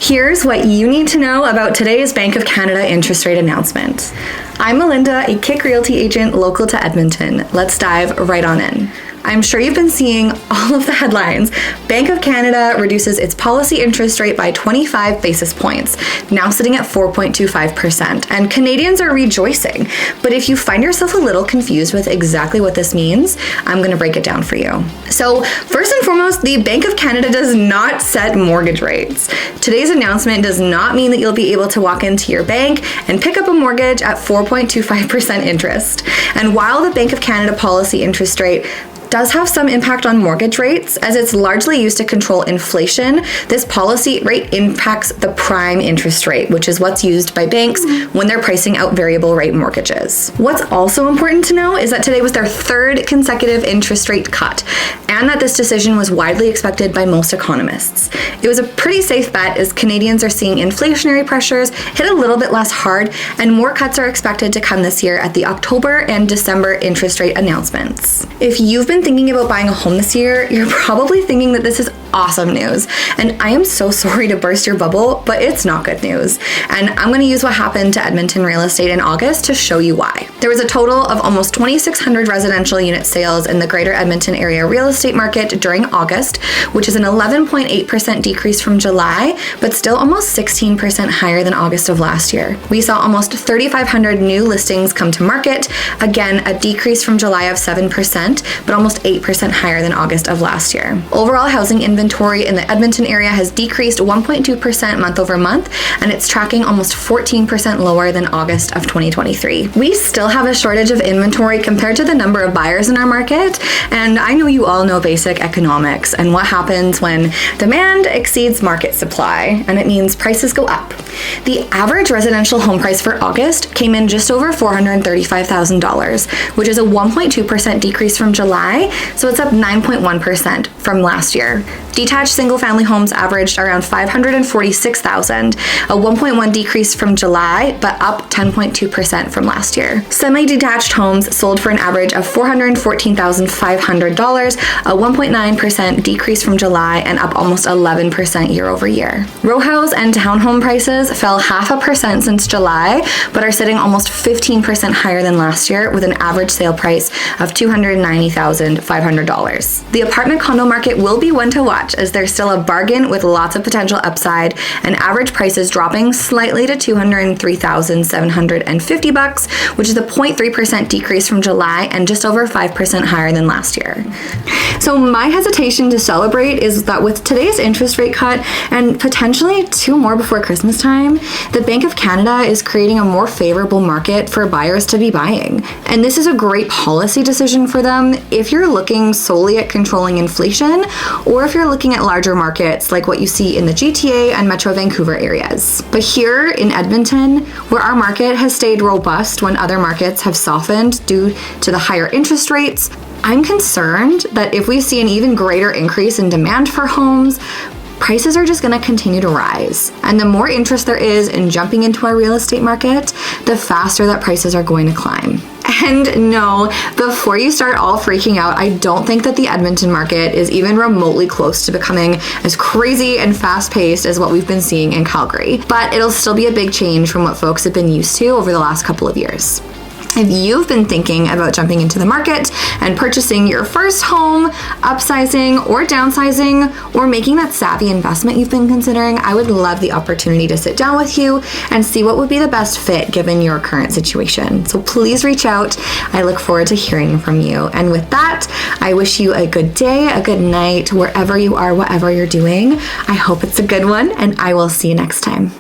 Here's what you need to know about today's Bank of Canada interest rate announcement. I'm Melinda, a Kick Realty agent local to Edmonton. Let's dive right on in. I'm sure you've been seeing all of the headlines. Bank of Canada reduces its policy interest rate by 25 basis points, now sitting at 4.25%, and Canadians are rejoicing. But if you find yourself a little confused with exactly what this means, I'm gonna break it down for you. So first and foremost, the Bank of Canada does not set mortgage rates. Today's announcement does not mean that you'll be able to walk into your bank and pick up a mortgage at 4.25% interest. And while the Bank of Canada policy interest rate does have some impact on mortgage rates, as it's largely used to control inflation, this policy rate impacts the prime interest rate, which is what's used by banks when they're pricing out variable rate mortgages. What's also important to know is that today was their third consecutive interest rate cut, and that this decision was widely expected by most economists. It was a pretty safe bet, as Canadians are seeing inflationary pressures hit a little bit less hard, and more cuts are expected to come this year at the October and December interest rate announcements. If you've been thinking about buying a home this year, you're probably thinking that this is awesome news. And I am so sorry to burst your bubble, but it's not good news. And I'm going to use what happened to Edmonton real estate in August to show you why. There was a total of almost 2,600 residential unit sales in the greater Edmonton area real estate market during August, which is an 11.8% decrease from July, but still almost 16% higher than August of last year. We saw almost 3,500 new listings come to market, again, a decrease from July of 7%, but almost 8% higher than August of last year. Overall housing inventory in the Edmonton area has decreased 1.2% month over month, and it's tracking almost 14% lower than August of 2023. We still have a shortage of inventory compared to the number of buyers in our market, and I know you all know basic economics and what happens when demand exceeds market supply, and it means prices go up. The average residential home price for August came in just over $435,000, which is a 1.2% decrease from July, so it's up 9.1% from last year. Detached single-family homes averaged around $546,000, a 1.1% decrease from July, but up 10.2% from last year. Semi-detached homes sold for an average of $414,500, a 1.9% decrease from July, and up almost 11% year over year. Row house and townhome prices fell 0.5% since July, but are sitting almost 15% higher than last year, with an average sale price of $290,500. The apartment condo market will be one to watch, as there's still a bargain with lots of potential upside, and average prices dropping slightly to $203,750, which is a 0.3% decrease from July and just over 5% higher than last year. So my hesitation to celebrate is that with today's interest rate cut and potentially 2 more before Christmas time, the Bank of Canada is creating a more favorable market for buyers to be buying. And this is a great policy decision for them if you're looking solely at controlling inflation, or if you're looking at larger markets like what you see in the GTA and Metro Vancouver areas. But here in Edmonton, where our market has stayed robust when other markets have softened due to the higher interest rates, I'm concerned that if we see an even greater increase in demand for homes, prices are just going to continue to rise. And the more interest there is in jumping into our real estate market, the faster that prices are going to climb. And no, before you start all freaking out, I don't think that the Edmonton market is even remotely close to becoming as crazy and fast-paced as what we've been seeing in Calgary. But it'll still be a big change from what folks have been used to over the last couple of years. If you've been thinking about jumping into the market and purchasing your first home, upsizing or downsizing, or making that savvy investment you've been considering, I would love the opportunity to sit down with you and see what would be the best fit given your current situation. So please reach out. I look forward to hearing from you. And with that, I wish you a good day, a good night, wherever you are, whatever you're doing. I hope it's a good one, and I will see you next time.